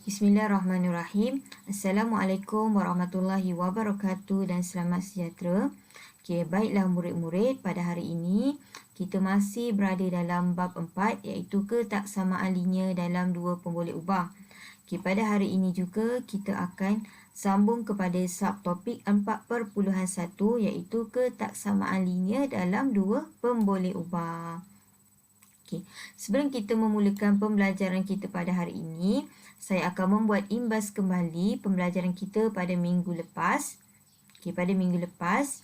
Bismillahirrahmanirrahim. Assalamualaikum warahmatullahi wabarakatuh dan selamat sejahtera. Okey, baiklah murid-murid, pada hari ini kita masih berada dalam bab 4 iaitu ketaksamaan linear dalam dua pemboleh ubah. Okey, pada hari ini juga kita akan sambung kepada subtopik 4.1 iaitu ketaksamaan linear dalam dua pemboleh ubah. Okay. Sebelum kita memulakan pembelajaran kita pada hari ini, saya akan membuat imbas kembali pembelajaran kita pada minggu lepas. Okay, pada minggu lepas,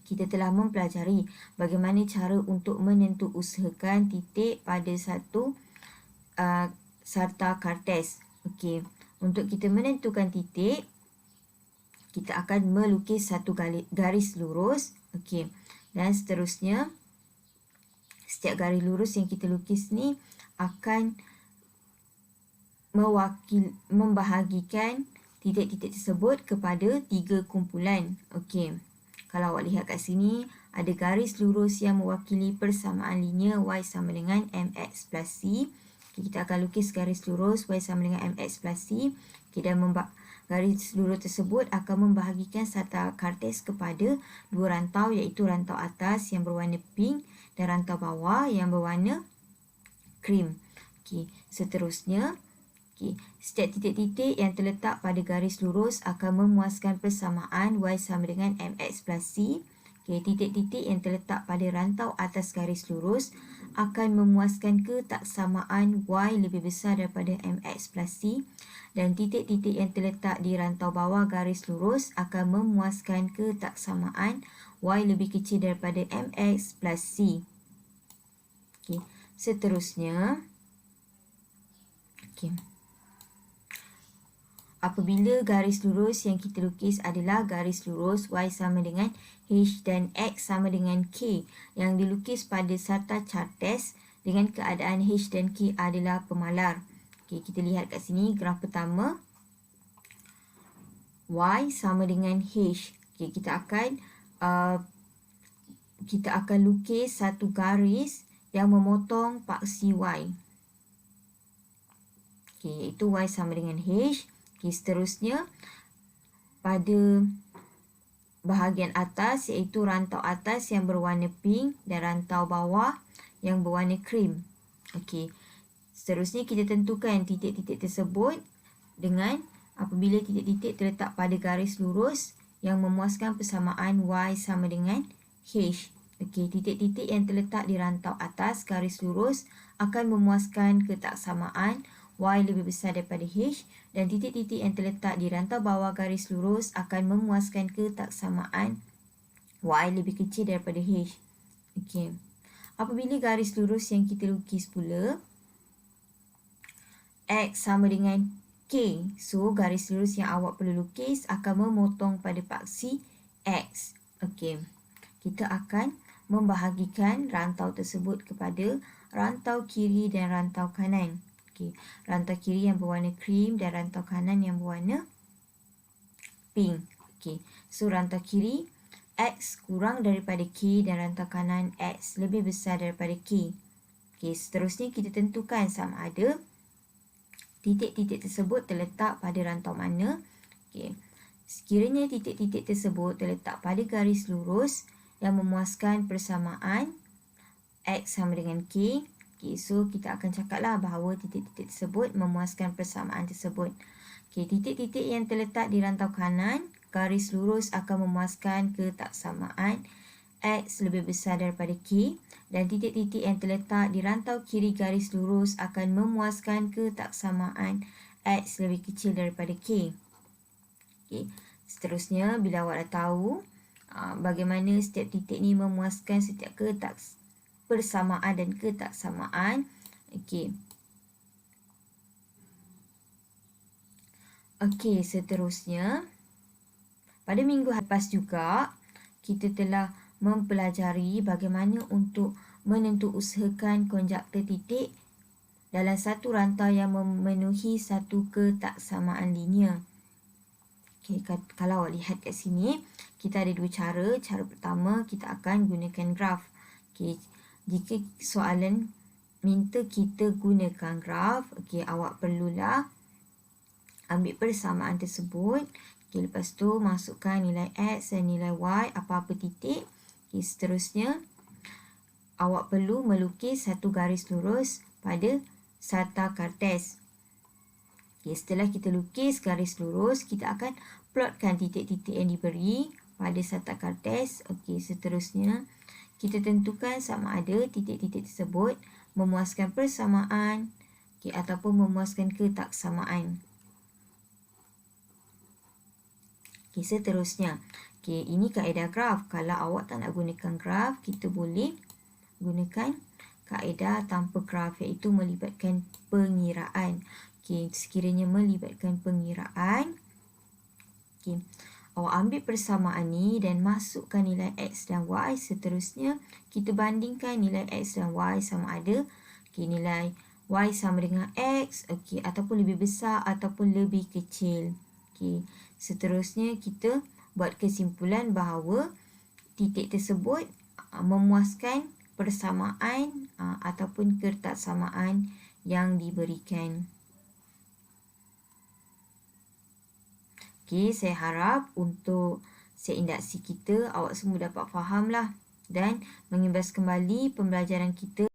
kita telah mempelajari bagaimana cara untuk menentuusahakan titik pada satu sarta kartes. Okay. Untuk kita menentukan titik, kita akan melukis satu garis lurus. Okay. Dan seterusnya, setiap garis lurus yang kita lukis ni akan membahagikan titik-titik tersebut kepada tiga kumpulan. Okey. Kalau awak lihat kat sini, ada garis lurus yang mewakili persamaan linear y sama dengan mx plus c. Okay, kita akan lukis garis lurus y sama dengan mx plus c. Okay, dan garis lurus tersebut akan membahagikan sarta kartes kepada dua rantau, iaitu rantau atas yang berwarna pink dan rantau bawah yang berwarna krim. Okay. Seterusnya, setiap titik-titik yang terletak pada garis lurus akan memuaskan persamaan y sama dengan mx plus c. Okay. Titik-titik yang terletak pada rantau atas garis lurus akan memuaskan ketaksamaan y lebih besar daripada mx plus c. Dan titik-titik yang terletak di rantau bawah garis lurus akan memuaskan ketaksamaan y lebih kecil daripada mx plus c. Okay. Seterusnya, apabila garis lurus yang kita lukis adalah garis lurus y sama dengan h dan x sama dengan k yang dilukis pada sarta kartes dengan keadaan h dan k adalah pemalar. Okay, kita lihat kat sini graf pertama, y sama dengan h. Okay, kita akan lukis satu garis yang memotong paksi y. Okay, iaitu y sama dengan h. Okay, seterusnya, pada bahagian atas iaitu rantau atas yang berwarna pink dan rantau bawah yang berwarna krim. Okay. Seterusnya kita tentukan titik-titik tersebut dengan apabila titik-titik terletak pada garis lurus yang memuaskan persamaan y sama dengan h. Okey, titik-titik yang terletak di rantau atas garis lurus akan memuaskan ketaksamaan y lebih besar daripada h, dan titik-titik yang terletak di rantau bawah garis lurus akan memuaskan ketaksamaan y lebih kecil daripada h. Okey. Apabila garis lurus yang kita lukis pula x sama dengan k, so garis lurus yang awak perlu lukis akan memotong pada paksi x. Okey. Kita akan membahagikan rantau tersebut kepada rantau kiri dan rantau kanan. Okey. Rantau kiri yang berwarna krim dan rantau kanan yang berwarna pink. Okey. So rantau kiri x kurang daripada k dan rantau kanan x lebih besar daripada k. Okey, seterusnya kita tentukan sama ada titik-titik tersebut terletak pada rantau mana. Okey. Sekiranya titik-titik tersebut terletak pada garis lurus yang memuaskan persamaan x sama dengan k. Okay, so kita akan cakaplah bahawa titik-titik tersebut memuaskan persamaan tersebut. Okay, titik-titik yang terletak di rantau kanan garis lurus akan memuaskan ketaksamaan x lebih besar daripada k, dan titik-titik yang terletak di rantau kiri garis lurus akan memuaskan ketaksamaan x lebih kecil daripada k. Okay. Seterusnya, bila awak dah tahu bagaimana setiap titik ni memuaskan setiap persamaan dan ketaksamaan. Okey. Okey, seterusnya, pada minggu lepas juga kita telah mempelajari bagaimana untuk menentuusahakan konjaktor titik dalam satu rantau yang memenuhi satu ketaksamaan linear. Okay, kalau awak lihat kat sini, kita ada dua cara. Cara pertama, kita akan gunakan graf. Okay, jika soalan minta kita gunakan graf, okay, awak perlulah ambil persamaan tersebut. Okay, lepas tu masukkan nilai X dan nilai Y, apa-apa titik. Okay, seterusnya, awak perlu melukis satu garis lurus pada sarta kartes. Okay, setelah kita lukis garis lurus, kita akan plotkan titik-titik yang diberi pada sarta kartes. Okay, seterusnya, kita tentukan sama ada titik-titik tersebut memuaskan persamaan, okay, ataupun memuaskan ketaksamaan. Okay, seterusnya, okay, ini kaedah graf. Kalau awak tak nak gunakan graf, kita boleh gunakan kaedah tanpa graf, iaitu melibatkan pengiraan. Okay, sekiranya melibatkan pengiraan, okay, awak ambil persamaan ni dan masukkan nilai X dan Y. Seterusnya, kita bandingkan nilai X dan Y sama ada, okay, nilai Y sama dengan X, okay, ataupun lebih besar ataupun lebih kecil. Okay. Seterusnya, kita buat kesimpulan bahawa titik tersebut memuaskan persamaan ataupun ketaksamaan yang diberikan. Okay, saya harap untuk set induksi kita awak semua dapat fahamlah dan mengimbas kembali pembelajaran kita.